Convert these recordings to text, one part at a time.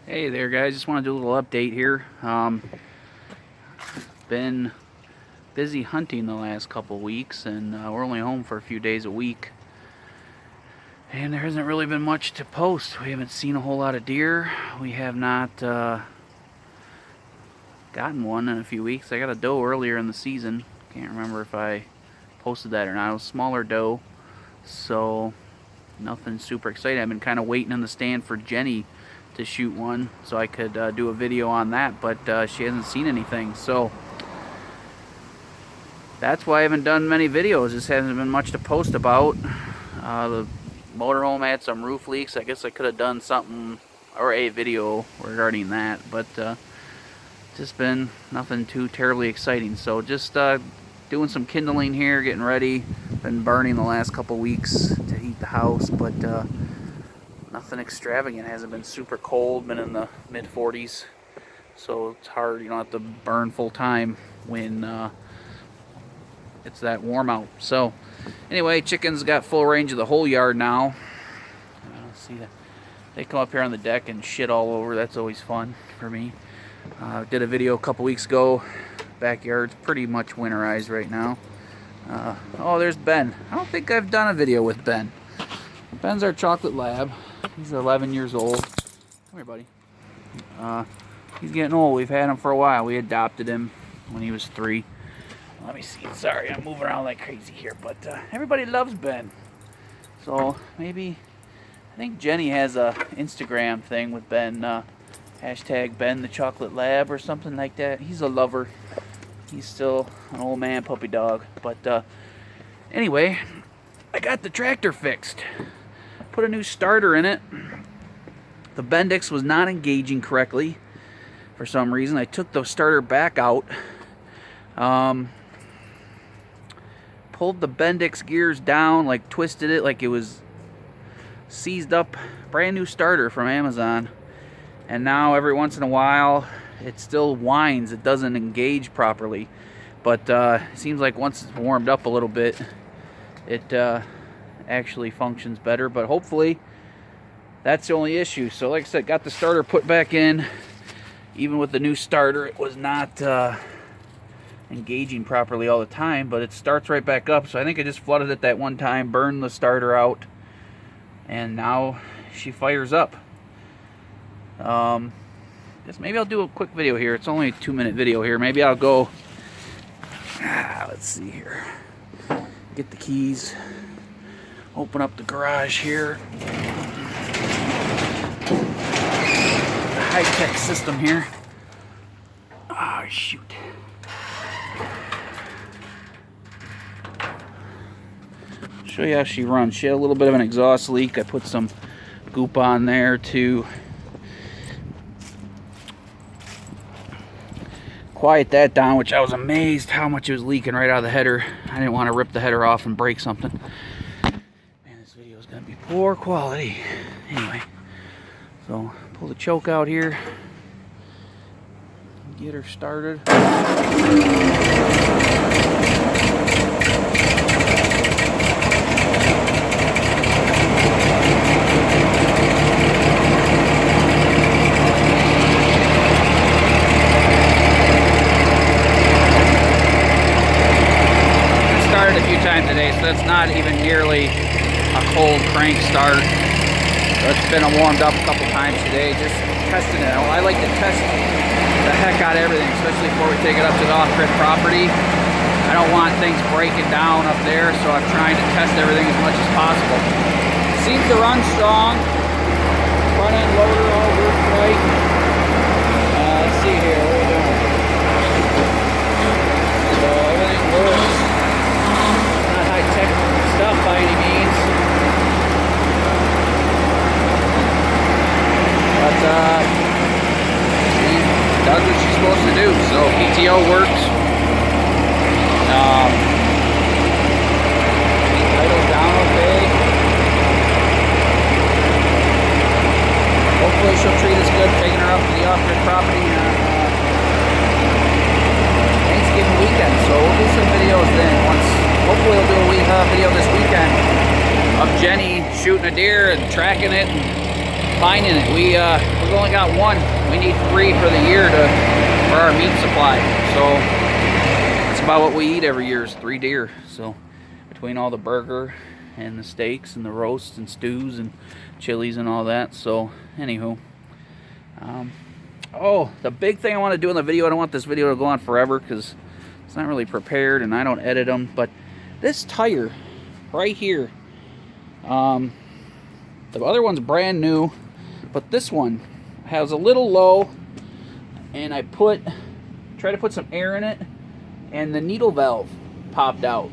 Hey there guys, just want to do a little update here. Been busy hunting the last couple weeks, and we're only home for a few days a week, and there hasn't really been much to post. We haven't seen a whole lot of deer. We have not gotten one in a few weeks. I got a doe earlier in the season. Can't remember if I posted that or not. It was a smaller doe, so nothing super exciting. I've been kind of waiting in the stand for Jenny to shoot one so I could do a video on that, but she hasn't seen anything, so that's why I haven't done many videos. Just hasn't been much to post about. The motorhome had some roof leaks. I guess I could have done something or a video regarding that, but just been nothing too terribly exciting. So just doing some kindling here, getting ready. Been burning the last couple weeks to heat the house, but nothing extravagant. Hasn't been super cold, been in the mid 40s, so it's hard. You don't have to burn full time when it's that warm out. So anyway, chickens got full range of the whole yard now. See that they come up here on the deck and shit all over. That's always fun for me. Did a video a couple weeks ago. Backyard's pretty much winterized right now. Oh, there's Ben. I don't think I've done a video with Ben. Ben's our chocolate lab. He's 11 years old. Come here, buddy. He's getting old. We've had him for a while. We adopted him when he was 3. Let me see. Sorry, I'm moving around like crazy here, but everybody loves Ben. So maybe, I think Jenny has a Instagram thing with Ben. Hashtag Ben the Chocolate Lab or something like that. He's a lover. He's still an old man puppy dog. But anyway, I got the tractor fixed. Put a new starter in it. The Bendix was not engaging correctly for some reason. I took the starter back out. Pulled the Bendix gears down, like twisted it like it was seized up. Brand new starter from Amazon. And now every once in a while it still whines. It doesn't engage properly. But it seems like once it's warmed up a little bit, it actually functions better. But hopefully that's the only issue. So like I said, got the starter put back in. Even with the new starter, it was not engaging properly all the time, but it starts right back up. So I think I just flooded it that one time, burned the starter out, and now she fires up. Guess maybe I'll do a quick video here. It's only a 2-minute video here. Maybe I'll go, let's see here, get the keys, open up the garage here. High-tech system here. Oh, shoot. Show you how she runs. She had a little bit of an exhaust leak. I put some goop on there to quiet that down, which I was amazed how much it was leaking right out of the header. I didn't want to rip the header off and break something. Man, this video is going to be poor quality. Anyway, so pull the choke out here. Get her started. Started a few times today, so that's not even nearly a cold crank start. So it's been warmed up a couple times today, just testing it. I like to test the heck out of everything, especially before we take it up to the off-grid property. I don't want things breaking down up there, so I'm trying to test everything as much as possible. Seems to run strong. Front end loader all works right. Let's see here, what are we doing? So everything works. Not high-tech stuff by any means. But she does what she's supposed to do. So PTO works. Idle's down okay. Hopefully she'll treat us good, taking her up to the off-grid property on Thanksgiving weekend. So we'll do some videos then. Hopefully we'll do a video this weekend of Jenny shooting a deer and tracking it. And finding it. We've only got one. We need 3 for the year for our meat supply. So that's about what we eat every year is 3 deer. So between all the burger and the steaks and the roasts and stews and chilies and all that. So anywho, oh, the big thing I want to do in the video, I don't want this video to go on forever because it's not really prepared and I don't edit them, but this tire right here, the other one's brand new, but this one has a little low, and I try to put some air in it, and the needle valve popped out.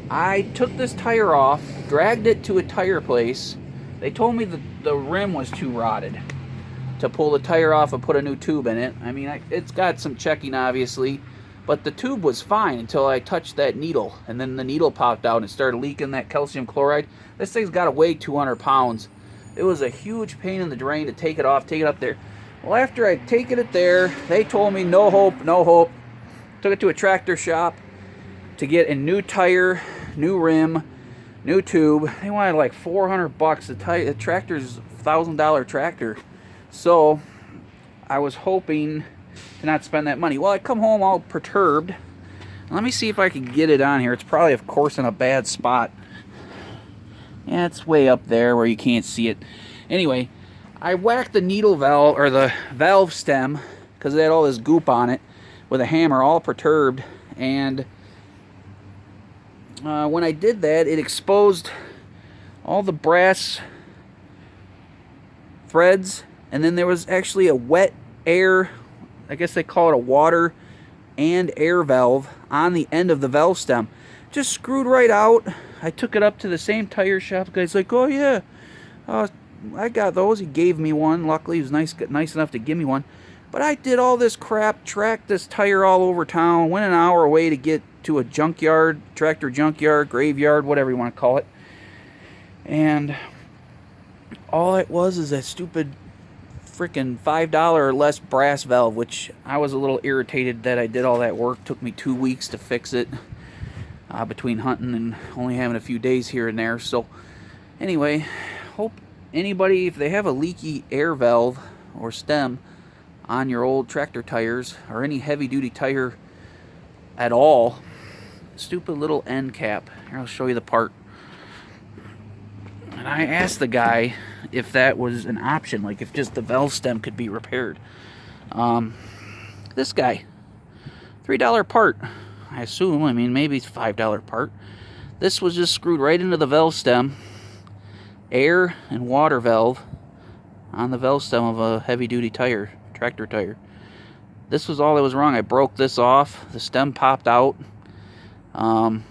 I took this tire off, dragged it to a tire place. They told me that the rim was too rotted to pull the tire off and put a new tube in it. I mean, it's got some checking obviously, but the tube was fine until I touched that needle, and then the needle popped out and it started leaking that calcium chloride. This thing's got to weigh 200 pounds. It was a huge pain in the drain to take it off, take it up there. Well, after I'd taken it there, they told me no hope, no hope. Took it to a tractor shop to get a new tire, new rim, new tube. They wanted like $400. The tractor's $1,000 tractor. So I was hoping to not spend that money. Well, I come home all perturbed. Let me see if I can get it on here. It's probably, of course, in a bad spot. Yeah, it's way up there where you can't see it. Anyway, I whacked the needle valve, or the valve stem, because it had all this goop on it, with a hammer, all perturbed. And when I did that, it exposed all the brass threads, and then there was actually a wet air, I guess they call it a water and air valve on the end of the valve stem. Just screwed right out. I took it up to the same tire shop. The guy's like, oh yeah, I got those. He gave me one. Luckily, he was nice enough to give me one. But I did all this crap, tracked this tire all over town, went an hour away to get to a junkyard, tractor junkyard, graveyard, whatever you want to call it. And all it was is that stupid freaking $5 or less brass valve, which I was a little irritated that I did all that work. Took me 2 weeks to fix it, between hunting and only having a few days here and there. So anyway, hope anybody, if they have a leaky air valve or stem on your old tractor tires or any heavy duty tire at all, stupid little end cap. Here, I'll show you the part. And I asked the guy if that was an option, like if just the valve stem could be repaired. This guy, $3 part. I assume, I mean, maybe it's $5 part. This was just screwed right into the valve stem. Air and water valve on the valve stem of a heavy-duty tire, tractor tire. This was all that was wrong. I broke this off. The stem popped out. Like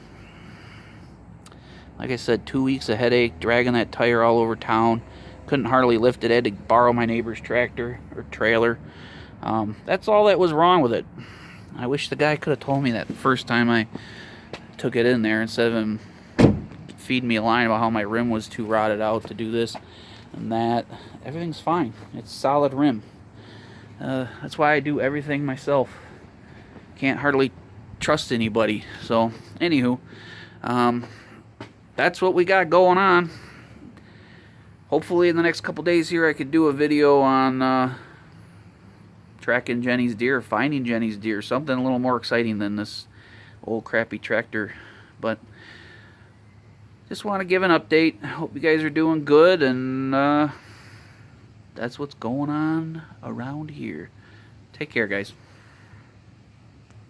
I said, 2 weeks of headache, dragging that tire all over town. Couldn't hardly lift it. I had to borrow my neighbor's tractor or trailer. That's all that was wrong with it. I wish the guy could have told me that the first time I took it in there, instead of him feeding me a line about how my rim was too rotted out to do this and that. Everything's fine. It's solid rim. That's why I do everything myself. Can't hardly trust anybody. So, anywho, that's what we got going on. Hopefully in the next couple days here I could do a video on tracking Jenny's deer, finding Jenny's deer, something a little more exciting than this old crappy tractor. But just want to give an update. Hope you guys are doing good, and that's what's going on around here. Take care, guys.